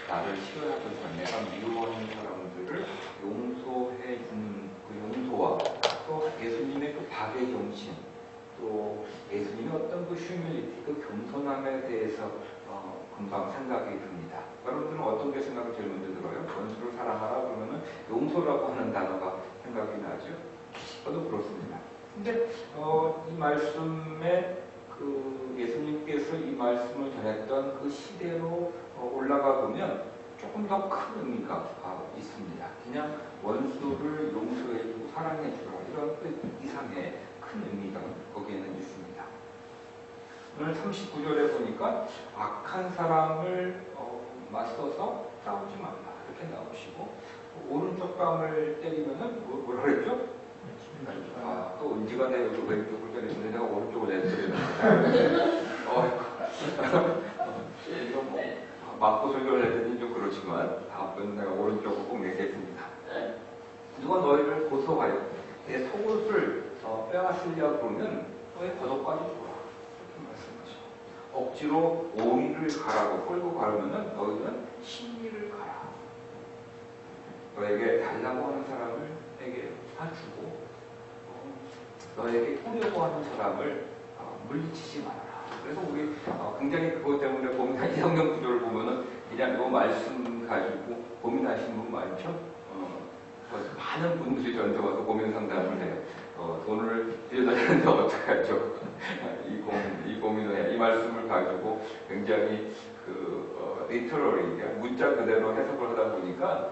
나를 싫어하던 사람, 내가 미워하는 사람들을 용서해주는 그 용서와 또 예수님의 그 박의 정신, 또 예수님의 어떤 그 휴밀리티, 그 겸손함에 대해서 금방 생각이 듭니다. 여러분들은 어떤 게 생각이 제일 먼저 들어요? 원수를 사랑하라 그러면은 용서라고 하는 단어가 생각이 나죠. 저도 그렇습니다. 근데 이 말씀에 그 예수님께서 이 말씀을 전했던 그 시대로 올라가 보면 조금 더 큰 의미가 있습니다. 그냥 원수를 용서해주고 사랑해주라 이런 그 이상의 큰 의미가 거기에는 있습니다. 오늘 39절에 보니까 악한 사람을 맞서서 싸우지 말라 이렇게 나오시고 오른쪽 뺨을 때리면은 뭐라 그랬죠? 또 은지가 내 왼쪽을 때리는데 내가 오른쪽을 때리는데 이거 뭐 맞고 설교를 했더니 좀 그렇지만 다음번에 내가 오른쪽을 꼭 내겠습니다. 누가 너희를 고소하여 내 속옷을 빼앗으려 그러면 너의 겉옷까지 줘라 이렇게 말씀하시고 억지로 오이를 가라고 끌고 가려면 너희는 신리를 가라. 너에게 달라고 하는 사람에게 다 주고 너에게 꾸려고 하는 사람을 물리치지 말아라. 그래서 우리 굉장히 그것 때문에 고민한 이 성경 구조를 보면은 그냥 이 말씀 가지고 고민하시는 분 많죠? 많은 분들이 저한테 와서 고민 상담을 해요. 돈을 들여다니는데 어떡하죠? 이 고민을 이 말씀을 가지고 굉장히 리터러리 문자 그대로 해석을 하다 보니까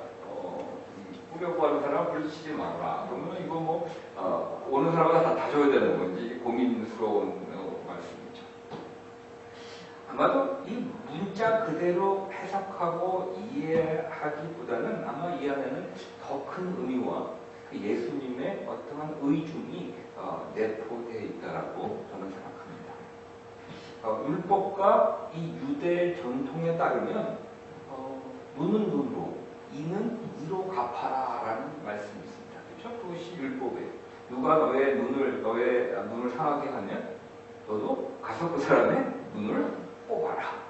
꾸려고 하는 사람 물리치지 마라. 그러면 이거 뭐 오는 사람마다 다 줘야 되는 건지 고민스러운 말씀이죠. 아마도 이 문자 그대로 해석하고 이해하기보다는 아마 이 안에는 더 큰 의미와 그 예수님의 어떠한 의중이 내포되어 있다라고 저는 생각합니다. 율법과 이 유대 전통에 따르면 눈은 눈으로 이는 이로 갚아라라는 말씀이 있습니다. 그렇죠? 그것이 율법이에요. 누가 너의 눈을 상하게 하면 너도 가서 그 사람의 눈을 뽑아라.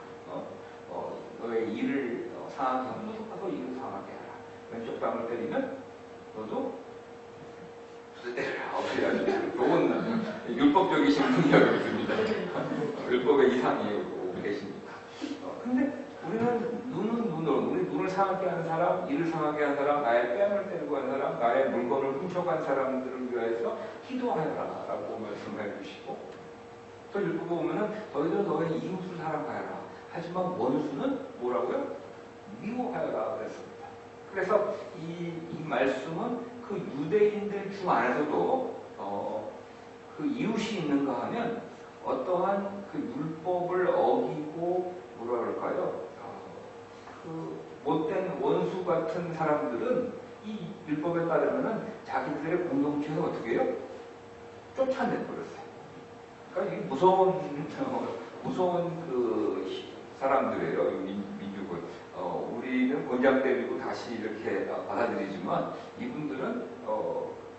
너의 이를 상하게 하면 너도 가서 이를 상하게 하라. 왼쪽 뺨을 때리면 너도 때려라. 좋은 율법적이신 분이 여기 있습니다. 율법의 이상이 계십니다. 근데 우리는 우리 눈을 상하게 하는 사람, 이를 상하게 하는 사람, 나의 뺨을 때리고 하는 사람, 나의 물건을 훔쳐간 사람들을 위해서 기도하여라 라고 말씀해 주시고 또 읽고 보면은 너희들은 너의 이웃을 사랑하여라. 하지만 원수는 뭐라고요? 미워하여라 그랬습니다. 그래서 이 말씀은 그 유대인들 중 안에서도 그 이웃이 있는가 하면 어떠한 그 율법을 어기고 뭐라 그럴까요? 그 못된 원수 같은 사람들은 이 율법에 따르면은 자기들의 공동체에서 어떻게 해요? 쫓아내버렸어요. 그러니까 이게 무서운 그 사람들이에요. 민족은. 우리는 권장 때리고 다시 이렇게 받아들이지만 이분들은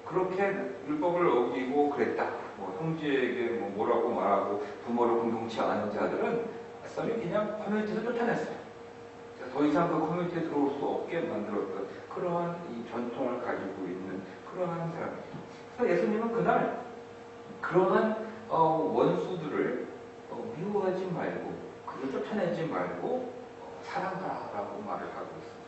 그렇게 율법을 어기고 그랬다. 뭐 형제에게 뭐라고 말하고 부모를 공동체 아는 자들은 썰이 그냥 커뮤니티에서 쫓아냈어요. 더 이상 그 커뮤니티에 들어올 수 없게 만들었던 그러한 이 전통을 가지고 있는 그러한 사람입니다. 그래서 예수님은 그날 그러한 원수들을 미워하지 말고 그를 쫓아내지 말고 사랑하라라고 말을 하고 있습니다.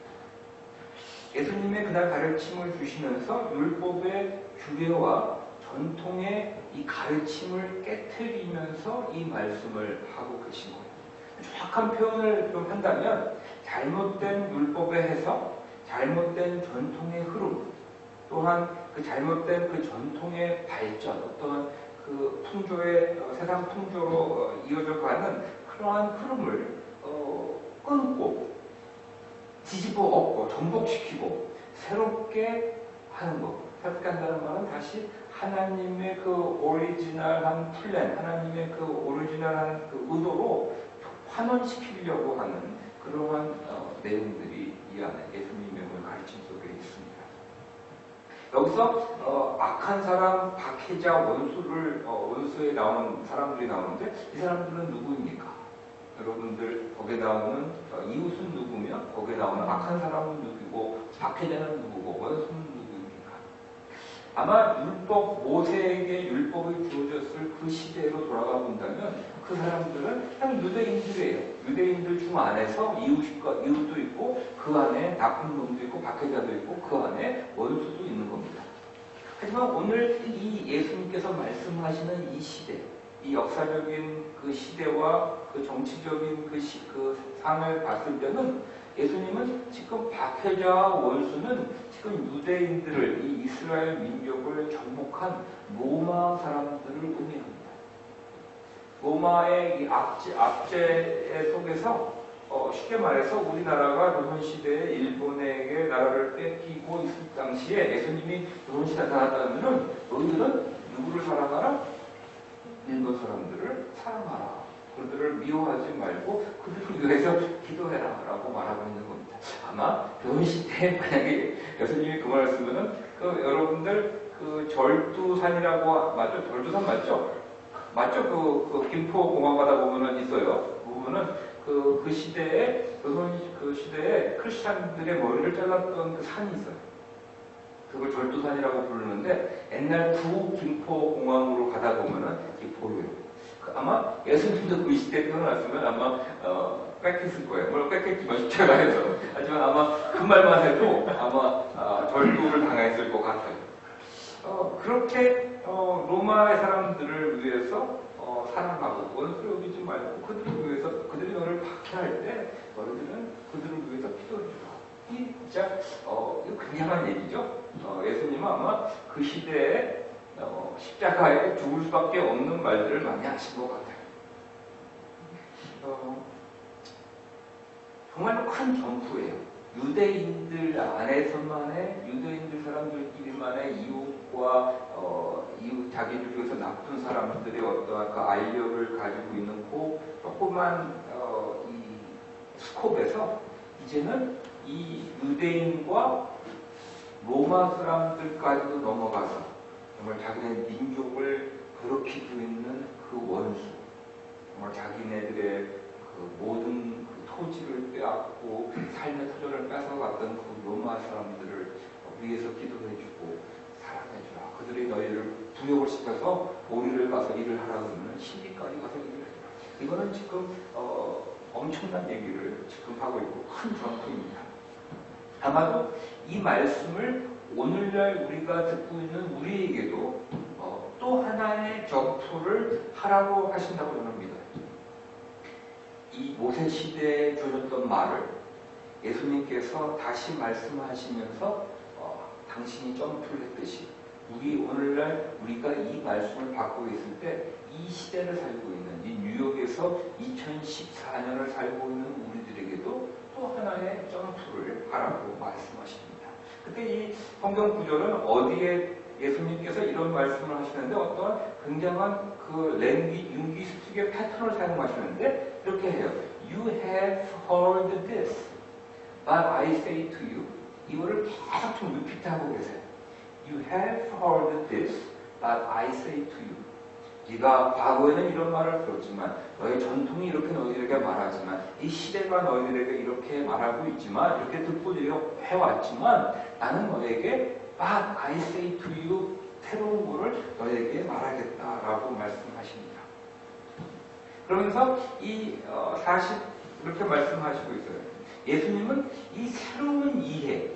예수님의 그날 가르침을 주시면서 율법의 규례와 전통의 이 가르침을 깨트리면서 이 말씀을 하고 계신 거예요. 정확한 표현을 좀 한다면 잘못된 율법의 해석, 잘못된 전통의 흐름, 또한 그 잘못된 그 전통의 발전, 어떤 그 풍조의 세상 풍조로 이어져 가는 그러한 흐름을 끊고 뒤집어 엎고 전복시키고 새롭게 하는 것. 새롭게 한다는 말은 다시 하나님의 그 오리지널한 플랜, 하나님의 그 오리지널한 그 의도로 환원시키려고 하는 그러한 내용들이 이 안에 예수님의 가르침 속에 있습니다. 여기서 악한 사람, 박해자, 원수에 나오는 사람들이 나오는데 이 사람들은 누구입니까? 여러분들 거기에 나오는 이웃은 누구며 거기에 나오는 악한 사람은 누구고 박해자는 누구고 원수는 누구입니까? 아마 모세에게 율법이 주어졌을 그 시대로 돌아가 본다면 그 사람들은 그냥 유대인들이에요. 유대인들 중 안에서 이웃도 있고 그 안에 나쁜 놈도 있고 박해자도 있고 그 안에 원수도 있는 겁니다. 하지만 오늘 이 예수님께서 말씀하시는 이 시대, 이 역사적인 그 시대와 그 정치적인 그 상을 봤을 때는 예수님은 지금 박해자와 원수는 지금 유대인들을, 이 이스라엘 민족을 접목한 로마 사람들을 의미합니다. 로마의 이 압제 속에서 쉽게 말해서 우리나라가 조선시대에 일본에게 나라를 뺏기고 있을 당시에 예수님이 조선시대에 나타나면은 너희들은 누구를 사랑하라? 일본 사람들을 사랑하라. 그들을 미워하지 말고 그들을 위해서 기도해라 라고 말하고 있는 겁니다. 아마 조선시대에 만약에 예수님이 그 말을 쓰면은 여러분들 그 절두산이라고 맞죠? 절두산 맞죠? 맞죠? 그 김포공항 가다 보면은 있어요. 보면은 그 시대에 그 시대에 크리스찬들의 머리를 잘랐던 그 산이 있어요. 그걸 절두산이라고 부르는데 옛날 김포공항으로 가다 보면은 보여요. 아마 예수님도 그 시대에 태어났으면 아마 뺏겼을 거예요. 물론 뺏겼지만 십자가 해서 하지만 아마 그 말만 해도 아마 절두를 당했을 것 같아요. 그렇게 로마의 사람들을 위해서 사랑하고 원수를 여기지 말고 그들을 위해서 그들이 너를 박해할 때 너희들은 그들을 위해서 기도해주라. 이 진짜 이거 굉장한 얘기죠. 예수님은 아마 그 시대에 십자가에 죽을 수밖에 없는 말들을 많이 하신 것 같아요. 정말로 큰 점프예요. 유대인들 안에서만의 유대인들 사람들끼리만의 이웃과 이웃 자기들 중에서 나쁜 사람들의 어떠한 그 알력을 가지고 있는 그 조그만 이 스콥에서 이제는 이 유대인과 로마 사람들까지도 넘어가서 정말 자기네 민족을 괴롭히고 있는 그 원수, 정말 자기네들의 그 모든 그 토지를 빼앗고 삶의 터전을 뺏어갔던 그 로마 사람들을 위해서 기도해주고 사랑해주라. 그들이 너희를 부역을 시켜서 오리를 가서 일을 하라고 하면 신비까지 가서 일을 해주라. 이거는 지금 엄청난 얘기를 지금 하고 있고 큰 전투입니다. 아마도 이 말씀을 오늘날 우리가 듣고 있는 우리에게도 또 하나의 전투를 하라고 하신다고 저는 믿어요. 이 모세 시대에 주셨던 말을 예수님께서 다시 말씀하시면서 당신이 점프를 했듯이 오늘날 우리가 이 말씀을 받고 있을 때 이 시대를 살고 있는 이 뉴욕에서 2014년을 살고 있는 우리들에게도 또 하나의 점프를 하라고 말씀하십니다. 그때 이 성경 구절은 어디에 예수님께서 이런 말씀을 하시는데 어떤 굉장한 그 링귀스틱의 패턴을 사용하시는데 이렇게 해요. You have heard this, but I say to you. 이거를 계속 좀 리피트하고 계세요. You have heard this, but I say to you. 네가 과거에는 이런 말을 들었지만 너의 전통이 이렇게 너희들에게 말하지만 이 시대가 너희들에게 이렇게 말하고 있지만 이렇게 듣고 해왔지만 나는 너에게 But I say to you 새로운 것을 너에게 말하겠다라고 말씀하십니다. 그러면서 이 40 이렇게 말씀하시고 있어요. 예수님은 이 새로운 이해,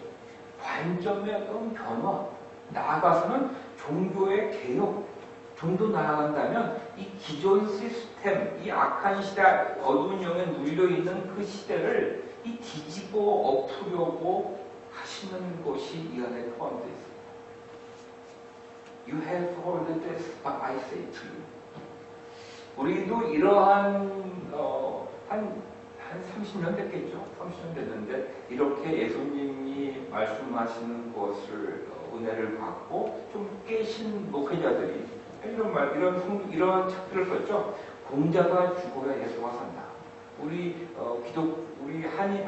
관점의 어떤 변화, 나아가서는 종교의 개혁, 좀 더 나아간다면 이 기존 시스템, 이 악한 시대, 어두운 영에 눌려있는 그 시대를 이 뒤집어 엎으려고 하시는 것이 이 안에 포함되어 있습니다. You have heard this, but I say to you. 우리도 이러한 한 30년 됐겠죠. 30년 됐는데 이렇게 예수님이 말씀하시는 것을 은혜를 받고 좀 깨신 목회자들이 이런 책들을 썼죠. 공자가 죽어야 예수가 산다. 우리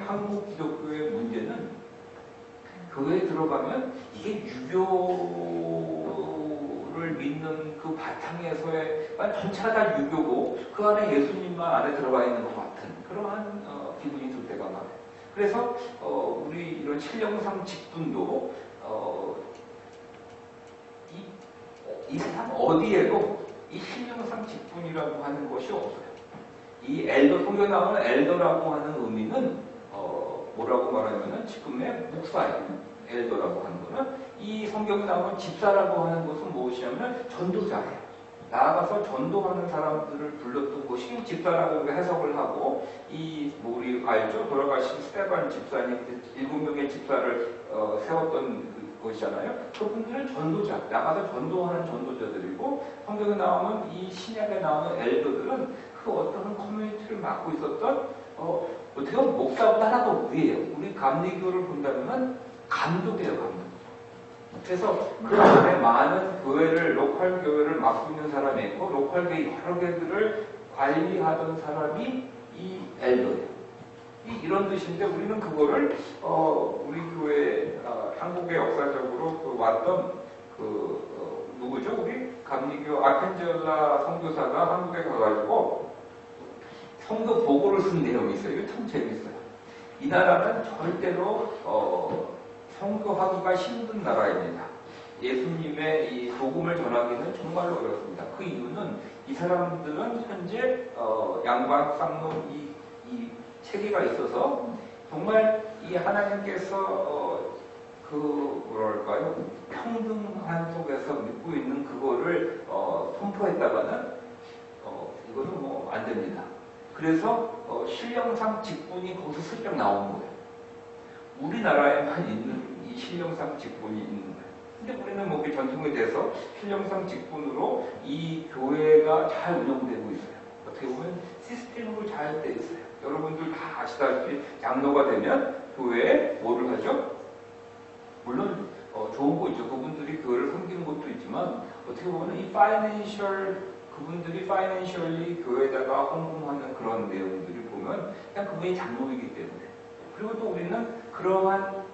한국 기독교의 문제는 교회에 들어가면 이게 유교를 예수님을 믿는 그 바탕에서의 전체가 다 유교고 그 안에 예수님만 안에 들어가 있는 것 같은 그러한 기분이 들 때가 많아요. 그래서 우리 이런 신령상 직분도 이 세상 어디에도 이 신령상 직분이라고 하는 것이 없어요. 이 엘더, 성경에 나오는 엘더라고 하는 의미는 뭐라고 말하면은 지금의 목사예요. 엘더라고 하는 거는 이 성경에 나오는 집사라고 하는 것은 무엇이냐면 전도자예요. 나아가서 전도하는 사람들을 불렀던 것이 집사라고 해석을 하고 뭐 우리 알죠? 돌아가신 스테반 집사님 7명의 집사를 세웠던 것이잖아요. 그분들은 전도자, 나가서 전도하는 전도자들이고 성경에 나오는 이 신약에 나오는 엘더들은 그 어떤 커뮤니티를 맡고 있었던 어떻게 보면 목사보다 하나도 위에요. 우리 감리교를 본다면 감독이에요, 감독. 그래서 그 안에 많은 교회를, 로컬 교회를 맡고 있는 사람이 있고, 로컬 교회 여러 개들을 관리하던 사람이 이 엘더예요. 이런 뜻인데, 우리는 그거를, 우리 교회, 한국의 역사적으로 왔던, 누구죠? 우리 감리교 아켄젤라 선교사가 한국에 가가지고, 선교 보고를 쓴 내용이 있어요. 이거 참 재밌어요. 이 나라는 절대로, 선교하기가 힘든 나라입니다. 예수님의 이 복음을 전하기는 정말로 어렵습니다. 그 이유는 이 사람들은 현재 양반 쌍놈 이 체계가 있어서 정말 이 하나님께서 뭐랄까요, 평등한 속에서 믿고 있는 그거를 선포했다가는 이거는 뭐 안 됩니다. 그래서 신령상 직분이 거기서 슬쩍 나온 거예요. 우리나라에만 있는 이 신령상 직분이 있는 거예요. 근데 우리는 뭐 전통에 대해서 신령상 직분으로 이 교회가 잘 운영되고 있어요. 어떻게 보면 시스템으로 잘 돼 있어요. 여러분들 다 아시다시피 장로가 되면 교회에 뭐를 하죠? 물론 좋은 거 있죠. 그분들이 교회를 섬기는 것도 있지만 어떻게 보면 이 그분들이 파이낸셜리 교회에다가 헌금하는 그런 내용들을 보면 그냥 그분이 장로이기 때문에, 그리고 또 우리는 그러한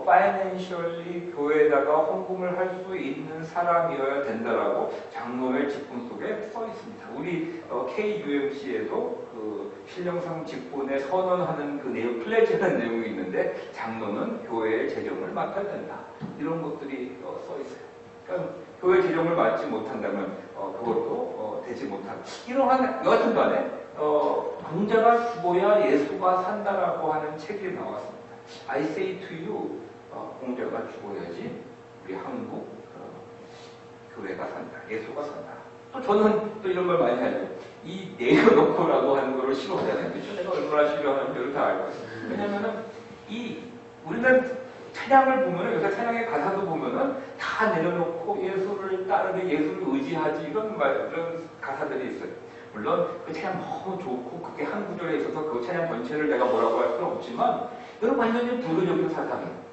파이낸셜리 교회에다가 헌금을 할 수 있는 사람이어야 된다라고 장로의 직분 속에 써 있습니다. 우리 KUMC에도 그 신령상 직분에 선언하는 그 내용, 플레지하는 내용이 있는데 장로는 교회의 재정을 맡아야 된다. 이런 것들이 써 있어요. 그러니까 교회 재정을 맡지 못한다면 그것도 되지 못한다. 이러한 여하튼 간에 공자가 죽어야 예수가 산다라고 하는 책이 나왔습니다. I say to you, 공자가 죽어야지 우리 한국 교회가 산다, 예수가 산다. 또 저는 또 이런 말 많이 하죠. 이 내려놓고라고 하는 거를 싫어하잖아요. 그렇죠? 내가 얼마나 싫어하는지를 다 알고 있어요. 왜냐면은 우리는 찬양을 보면은, 요새 찬양의 가사도 보면은 다 내려놓고 예수를 따르게, 예수를 의지하지, 이런 가사들이 있어요. 물론 그 찬양 너무 좋고 그게 한 구절에 있어서 그 찬양 전체를 내가 뭐라고 할 수는 없지만 이건 완전히 불교적인 사상이에요.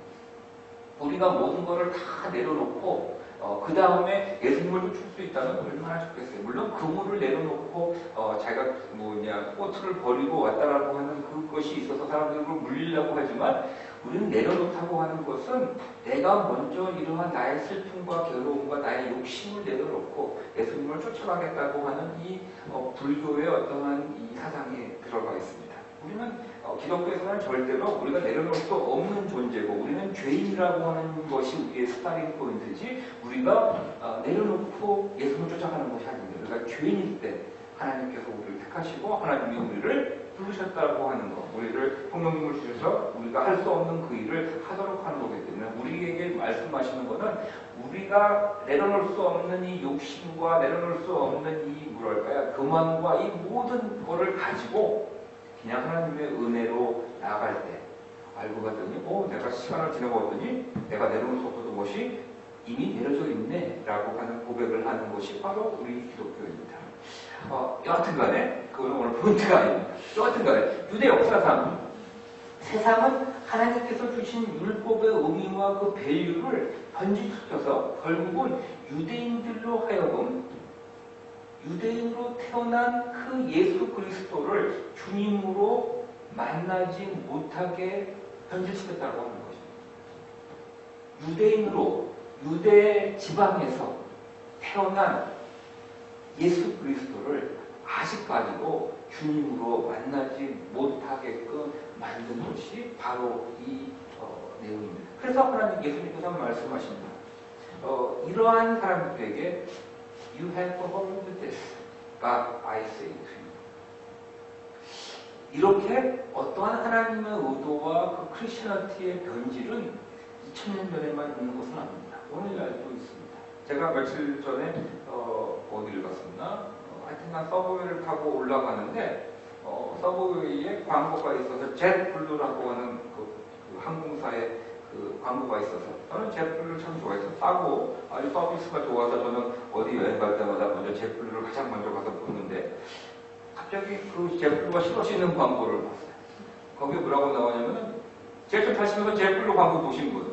우리가 모든 것을 다 내려놓고 그 다음에 예수님을 쫓을 수 있다면 얼마나 좋겠어요. 물론 그물을 내려놓고 자기가 꽃을 버리고 왔다라고 하는 그것이 있어서 사람들을 물리려고 하지만, 우리는 내려놓다고 하는 것은 내가 먼저 이러한 나의 슬픔과 괴로움과 나의 욕심을 내려놓고 예수님을 쫓아가겠다고 하는 이 불교의 어떠한 이 사상이 들어가 있습니다. 우리는 기독교에서는 절대로 우리가 내려놓을 수 없는 존재고, 우리는 죄인이라고 하는 것이 우리의 스타팅 포인트지, 우리가 내려놓고 예수님을 쫓아가는 것이 아닙니다. 우리가 죄인일 때 하나님께서 우리를 택하시고 하나님이 우리를 부르셨다고 하는 것, 우리를 성령님을 주셔서 우리가 할 수 없는 그 일을 하도록 하는 거기 때문에, 우리에게 말씀하시는 것은 우리가 내려놓을 수 없는 이 욕심과 내려놓을 수 없는 이 교만과 이 모든 거를 가지고 그냥 하나님의 은혜로 나아갈 때 알고 봤더니 내가 시간을 지나고 봤더니 내가 내려놓을 수 없었던 것이 이미 내려져 있네 라고 하는 고백을 하는 것이 바로 우리 기독교입니다. 여하튼 간에 그건 오늘 포인트가 아닙니다. 여하튼 간에 유대 역사상 세상은 하나님께서 주신 율법의 의미와 그 밸류를 변질시켜서 결국은 유대인들로 하여금 유대인으로 태어난 그 예수 그리스도를 주님으로 만나지 못하게 변질시켰다고 하는 것입니다. 유대인으로 유대 지방에서 태어난 예수 그리스도를 아직까지도 주님으로 만나지 못하게끔 만든 것이 바로 이 내용입니다. 그래서 하나님 예수님께서 말씀하십니다. 이러한 사람들에게 You have heard this, but I say to you. 이렇게 어떠한 하나님의 의도와 그 크리스천리티의 변질은 2000년 전에만 있는 것은 아닙니다. 오늘날도 있습니다. 제가 며칠 전에 어디를 갔었나? 하여튼간 서브웨이를 타고 올라가는데 서브웨이에 광고가 있어서 젯블루라고 하는 그 항공사의 그 광고가 있어서 저는 젯블루를 참 좋아해서 싸고 아주 서비스가 좋아서 저는 어디 여행 갈 때마다 먼저 젯블루를 가장 먼저 가서 보는데 갑자기 그 젯블루가 실어지는 광고를 봤어요. 거기에 뭐라고 나오냐면은 제트 타시면서 젯블루 광고 보신 분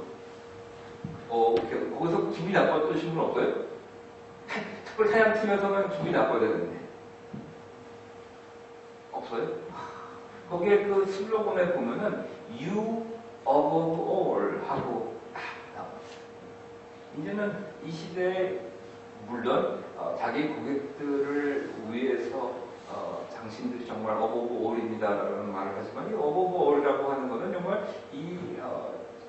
거기서 기분이 나빴으신 분 없어요? 특별 타양 팀에서는 기분이 나빠야 되는데 없어요? 거기에 그 슬로건에 보면은 You above all 하고 딱 나왔어요. 이제는 이 시대에 물론 자기 고객들을 위해서 당신들이 정말 above all입니다라는 말을 하지만 이 above all이라고 하는 것은 정말 이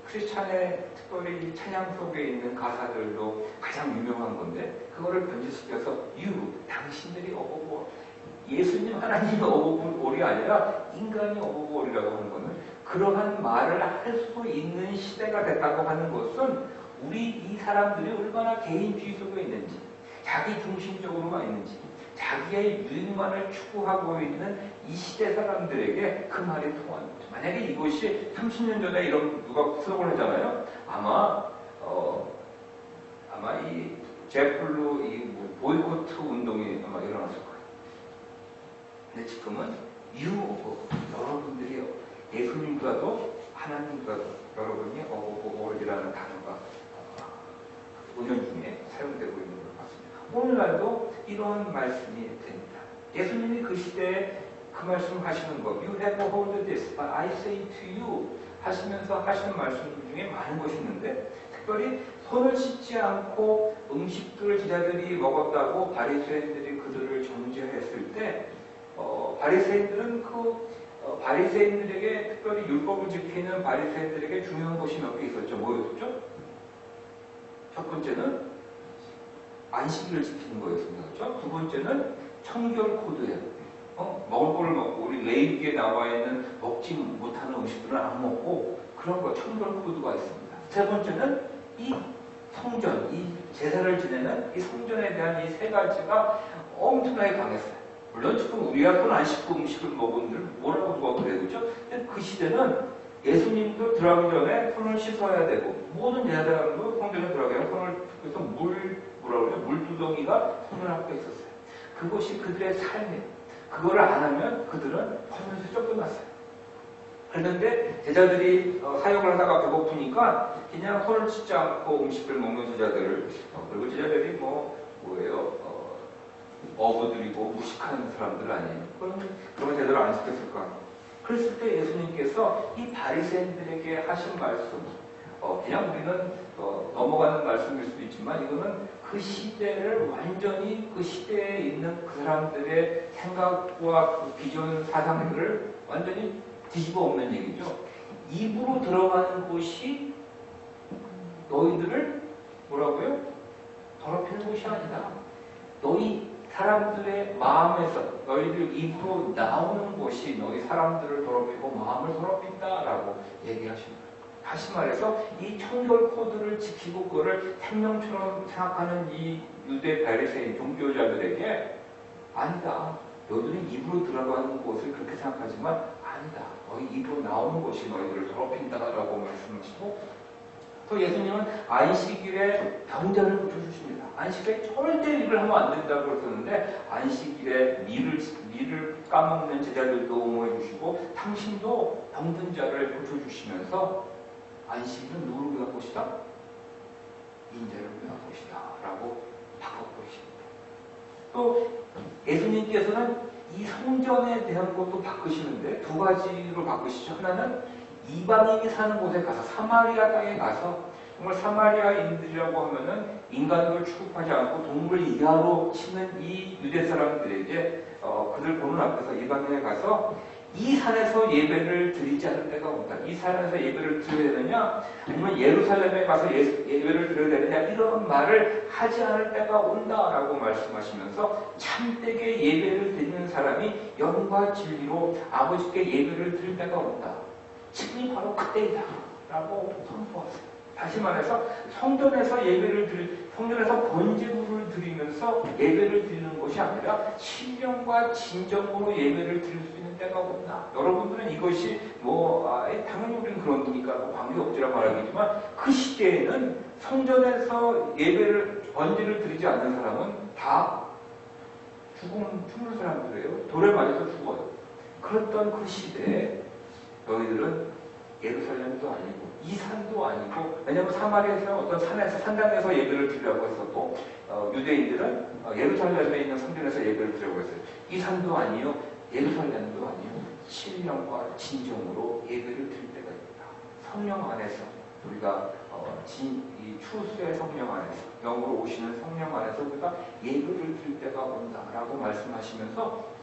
크리스찬의 특별히 찬양 속에 있는 가사들도 가장 유명한 건데 그거를 변질시켜서 you, 당신들이 above all, 예수님 하나님이 above all이 아니라 인간이 above all이라고 하는 것은 그러한 말을 할 수 있는 시대가 됐다고 하는 것은 우리 이 사람들이 얼마나 개인주의 속에 있는지 자기 중심적으로만 있는지 자기의 유익만을 추구하고 있는 이 시대 사람들에게 그 말이 통하는 거죠. 만약에 이것이 30년 전에 이런 누가 슬로건을 했잖아요. 아마 이 젯블루 이 보이코트 운동이 아마 일어났을 거예요. 근데 지금은 여러분들이요. 예수님과도 하나님과도 여러분이 어버버이라는 단어가 은연중에 사용되고 있는 것 같습니다. 오늘날도 이런 말씀이 됩니다. 예수님이 그 시대에 그 말씀 하시는 거 You have heard this, but I say to you 하시면서 하시는 말씀 중에 많은 것이 있는데 특별히 손을 씻지 않고 음식들을 제자들이 먹었다고 바리새인들이 그들을 정죄했을 때 바리새인들은 바리새인들에게 특별히 율법을 지키는 바리새인들에게 중요한 것이 몇 개 있었죠. 뭐였죠? 첫 번째는 안식일을 지키는 거였습니다. 그렇죠? 두 번째는 청결 코드예요. 먹을 거를 먹고 우리 레위기에 나와 있는 먹지 못하는 음식들은 안 먹고 그런 거 청결 코드가 있습니다. 세 번째는 이 성전, 이 제사를 지내는 이 성전에 대한 이 세 가지가 엄청나게 강했어요. 물론 지금 우리가 손 안 씻고 음식을 먹은 들 뭐라고 누가 그래요, 그렇죠? 근데 그 시대는 예수님도 들어가기 전에 손을 씻어야 되고 모든 제사장도 성전에 들어가기 전에 손을 그래서 물두덩이가 손을 앞에 있었어요. 그것이 그들의 삶이에요. 그거를 안 하면 그들은 하면서 쫓겨났어요. 그런데 제자들이 사역을 하다가 배고프니까 그냥 손을 씻지 않고 음식을 먹는 제자들을 그리고 제자들이 뭐예요? 어부들이고 무식한 사람들 아니에요. 그런 제대로 안 시켰을까? 그랬을 때 예수님께서 이 바리새인들에게 하신 말씀, 그냥 우리는 넘어가는 말씀일 수도 있지만 이거는 그 시대를 완전히 그 시대에 있는 그 사람들의 생각과 그 기존 사상들을 완전히 뒤집어 엎는 얘기죠. 입으로 들어가는 것이 너희들을 뭐라고요? 더럽히는 것이 아니다. 너희 사람들의 마음에서 너희들 입으로 나오는 것이 너희 사람들을 더럽히고 마음을 더럽힌다라고 얘기하십니다. 다시 말해서 이 청결 코드를 지키고 그거를 생명처럼 생각하는 이 유대 바리새인 종교자들에게 아니다. 너희들이 입으로 들어가는 것을 그렇게 생각하지만 아니다. 너희 입으로 나오는 것이 너희들을 더럽힌다라고 말씀하시고 또 예수님은 안식일에 병자를 고쳐주십니다. 안식일에 절대 일을 하면 안 된다고 그랬었는데 안식일에 밀을 까먹는 제자들도 옹호해 주시고 당신도 병든 자를 고쳐주시면서 안식일은 누구를 위한 것이다? 인자를 위한 것이다 라고 바꿔보십니다. 또 예수님께서는 이 성전에 대한 것도 바꾸시는데 두 가지로 바꾸시죠. 하나는 이방인이 사는 곳에 가서 사마리아 땅에 가서 정말 사마리아인들이라고 하면은 인간으로 취급하지 않고 동물 이하로 치는 이 유대 사람들에게 그들 보는 앞에서 이방인에 가서 이 산에서 예배를 드리지 않을 때가 온다. 이 산에서 예배를 드려야 되느냐? 아니면 예루살렘에 가서 예배를 드려야 되느냐? 이런 말을 하지 않을 때가 온다라고 말씀하시면서 참되게 예배를 드리는 사람이 영과 진리로 아버지께 예배를 드릴 때가 온다. 지금이 바로 그때이다. 라고 선포하세요. 다시 말해서 성전에서 성전에서 번제물을 드리면서 예배를 드리는 것이 아니라 신령과 진정으로 예배를 드릴 수 있는 때가 온다. 여러분들은 이것이 당연히 우리는 그런 거니까 관계없지라고 말하겠지만 그 시대에는 성전에서 번제를 드리지 않는 사람은 다 죽을 사람들이에요. 돌에 맞아서 죽어요. 그랬던 그 시대에 너희들은 예루살렘도 아니고 이 산도 아니고, 왜냐하면 사마리아에서 어떤 산당에서 예배를 드리려고 했었고 유대인들은 예루살렘에 있는 성전에서 예배를 드리려고 했어요. 이 산도 아니요 예루살렘도 아니요 신령과 진정으로 예배를 드릴 때가 있다. 성령 안에서 우리가 이 추수의 성령 안에서 영으로 오시는 성령 안에서 우리가 예배를 드릴 때가 온다라고 말씀하시면서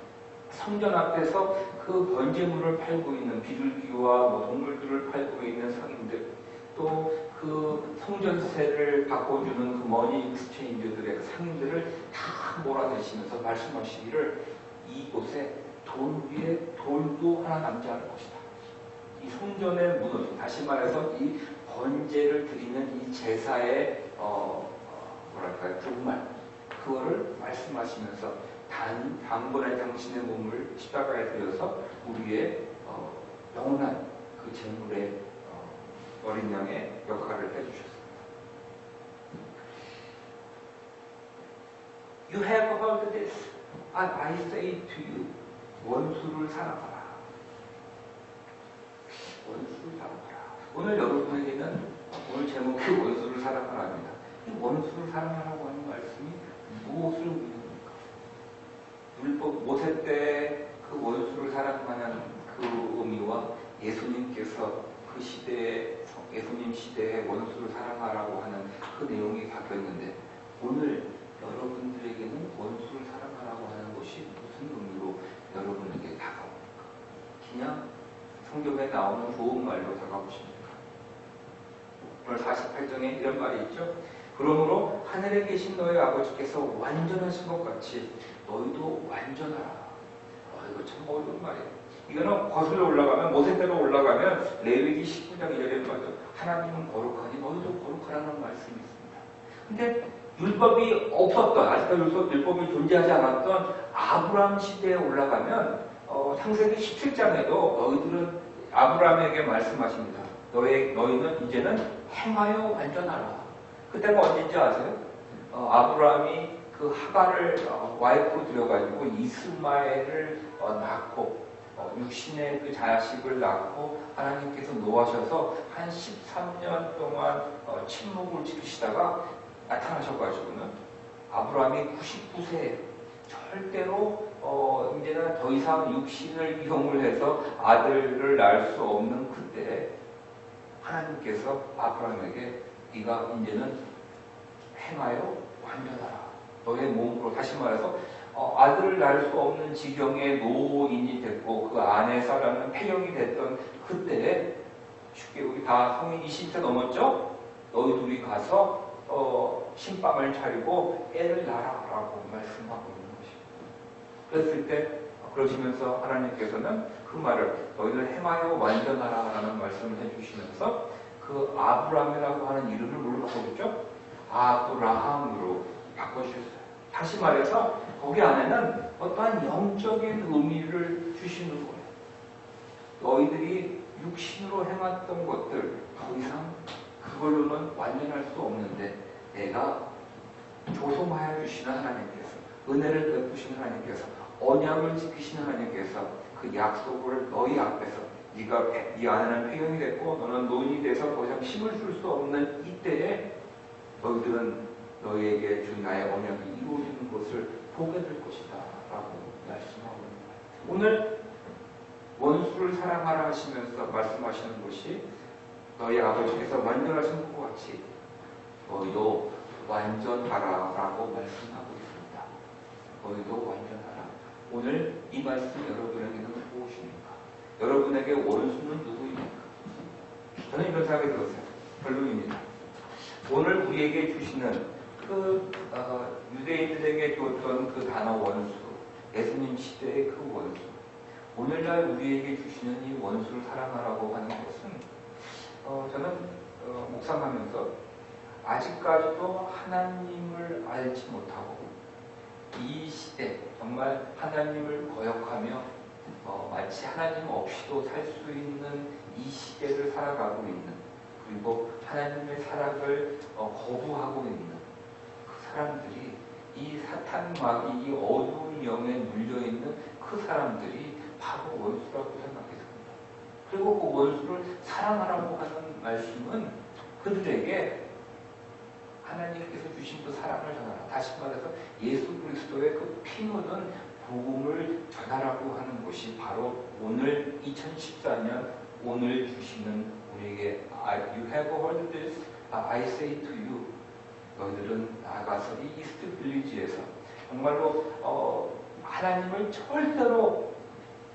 성전 앞에서 그 번제물을 팔고 있는 비둘기와 동물들을 팔고 있는 상인들, 또 그 성전세를 바꿔주는 그 머니 익스체인저들의 상인들을 다 몰아내시면서 말씀하시기를 이곳에 돌 위에 돌도 하나 남지 않을 것이다. 이 성전의 무너짐, 다시 말해서 이 번제를 드리는 이 제사의 종말, 그거를 말씀하시면서 단번에 당신의 몸을 십자가에 들여서 우리의 영원한 그 제물의 어린 양의 역할을 해주셨습니다. You have heard this, and I say to you, 원수를 사랑하라. 원수를 사랑하라. 오늘 여러분에게는 오늘 제목이 원수를 사랑하라입니다. 이 원수를 사랑하라고 하는 말씀이 무엇을 의미합니까? 모세 때 그 원수를 사랑하는 그 의미와 예수님께서 그 시대에 예수님 시대에 원수를 사랑하라고 하는 그 내용이 바뀌었는데, 오늘 여러분들에게는 원수를 사랑하라고 하는 것이 무슨 의미로 여러분에게 다가옵니까? 그냥 성경에 나오는 좋은 말로 다가오십니까? 오늘 48장에 이런 말이 있죠. 그러므로 하늘에 계신 너희 아버지께서 완전하신 것 같이 너희도 완전하라. 이거 참 어려운 말이에요. 이거는 거슬러 올라가면, 모세 때로 올라가면 레위기 19장 2절에 말이죠. 하나님은 거룩하니 너희도 거룩하라는 말씀이 있습니다. 근데 율법이 없었던, 아직도 율법이 존재하지 않았던 아브라함 시대에 올라가면 창세기 17장에도 너희들은 아브라함에게 말씀하십니다. 너희는 이제는 행하여 완전하라. 그때가 언제인지 아세요? 아브라함이 그 하가를 와이프로 들여가지고 이스마엘을 낳고 육신의 그 자식을 낳고 하나님께서 노하셔서 한 13년 동안 침묵을 지키시다가 나타나셔가지고는 아브라함이 99세 절대로 이제는 더 이상 육신을 이용을 해서 아들을 낳을 수 없는 그때 하나님께서 아브라함에게 네가 이제는 행하여 완전하라. 너의 몸으로, 다시 말해서 아들을 낳을 수 없는 지경의 노인이 됐고 그 아내 사라는 폐경이 됐던 그때에 쉽게 우리 다 성인 20세 넘었죠? 너희 둘이 가서 신방을 차리고 애를 낳아라라고 말씀하고 있는 것입니다. 그랬을 때 그러시면서 하나님께서는 그 말을 너희를 행하여 완전하라라는 말씀을 해주시면서 그 아브라함이라고 하는 이름을 뭘로 바꿔줬죠? 아브라함으로 바꿔주셨어요. 다시 말해서 거기 안에는 어떠한 영적인 의미를 주시는 거예요. 너희들이 육신으로 행했던 것들 더 이상 그걸로는 완전할 수 없는데 내가 조성하여 주시는 하나님께서, 은혜를 베푸시는 하나님께서, 언약을 지키시는 하나님께서 그 약속을 너희 앞에서 네 아내는 폐경이 됐고 너는 노인이 돼서 더 이상 힘을 쓸 수 없는 이때에 너희들은 너희에게 준 나의 언약이 이루어지는 것을 보게 될 것이다 라고 말씀하고 있는 거예요. 오늘 원수를 사랑하라 하시면서 말씀하시는 것이 너희 아버지께서 완전하신 것 같이 너희도 완전하라라고 말씀하고 있습니다. 너희도 완전하라. 오늘 이 말씀 여러분에게는 무엇입니까? 여러분에게 원수는 누구입니까? 저는 이런 생각이 들었어요. 결론입니다. 오늘 우리에게 주시는 유대인들에게 줬던 그 단어 원수, 예수님 시대의 그 원수, 오늘날 우리에게 주시는 이 원수를 사랑하라고 하는 것은 저는 묵상하면서 아직까지도 하나님을 알지 못하고 이 시대 정말 하나님을 거역하며 마치 하나님 없이도 살 수 있는 이 시대를 살아가고 있는, 그리고 하나님의 사랑을 거부하고 있는 그 사람들이, 이 사탄 마귀, 이 어두운 영에 눌려있는 그 사람들이 바로 원수라고 생각했습니다. 그리고 그 원수를 사랑하라고 하는 말씀은 그들에게 하나님께서 주신 그 사랑을 전하라. 다시 말해서 예수 그리스도의 그 피 묻은 복음을 전하라고 하는 것이 바로 오늘 2014년 오늘 주시는 우리에게 You have heard this, I say to you. 너희들은 나아가서 이 이스트 빌리지에서 정말로 하나님을 절대로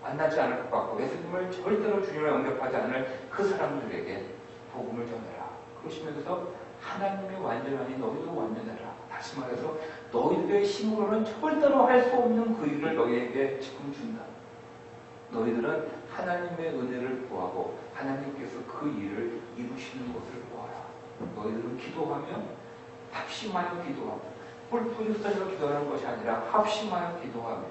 만나지 않을 것 같고 예수님을 절대로 주님을 영접하지 않을 그 사람들에게 복음을 전해라. 그러시면서 하나님이 완전하니 너희도 완전해라. 다시 말해서 너희들의 힘으로는 절대로 할 수 없는 그 일을 너희에게 지금 준다. 너희들은 하나님의 은혜를 구하고 하나님께서 그 일을 이루시는 것을 구하라. 너희들은 기도하며 합심하여 기도하고 뿔뿔이서로 기도하는 것이 아니라 합심하여 기도하며,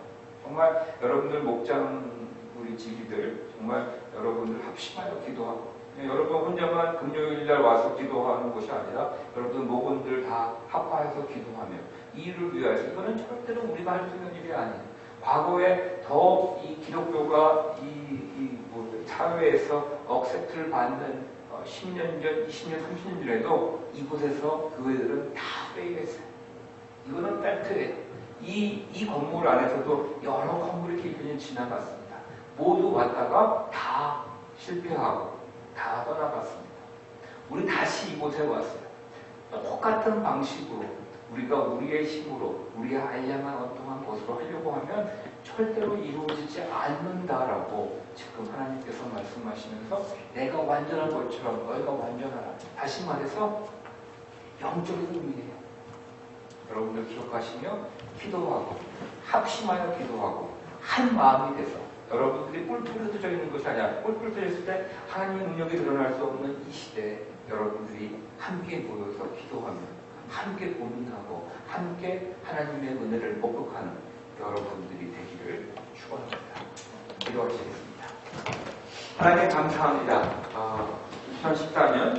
정말 여러분들 목장 우리 지기들 정말 여러분들 합심하여 기도하고, 여러분 혼자만 금요일날 와서 기도하는 것이 아니라 여러분 모건들 다 합화해서 기도하며 이 일을 위하여서, 이거는 절대로 우리가 할 수 있는 일이 아니에요. 과거에 더 이 기독교가 사회에서 억셉트를 받는 10년 전, 20년, 30년 전에도 이곳에서 교회들은 다 회의했어요. 이거는 팩트예요. 이 건물 안에서도 여러 건물이 이렇게 지나갔습니다. 모두 왔다가 다 실패하고 다 떠나갔습니다. 우리 다시 이곳에 왔어요. 똑같은 방식으로 우리가 우리의 힘으로 우리의 알량한 어떠한 것으로 하려고 하면 절대로 이루어지지 않는다라고 지금 하나님께서 말씀하시면서 내가 완전한 것처럼 너희가 완전하라. 다시 말해서 영적인 의미예요. 여러분들 기억하시며 기도하고 합심하여 기도하고 한 마음이 돼서, 여러분들이 뿔뿔이 흩어져 있는 것이 아니라 뿔뿔이 흩어져 있을 때 하나님의 능력이 드러날 수 없는 이 시대에 여러분들이 함께 모여서 기도하며 함께 고민하고 함께 하나님의 은혜를 목격하는 여러분들이 되기를 축원합니다. 기도하시겠습니다. 하나님 감사합니다. 2014년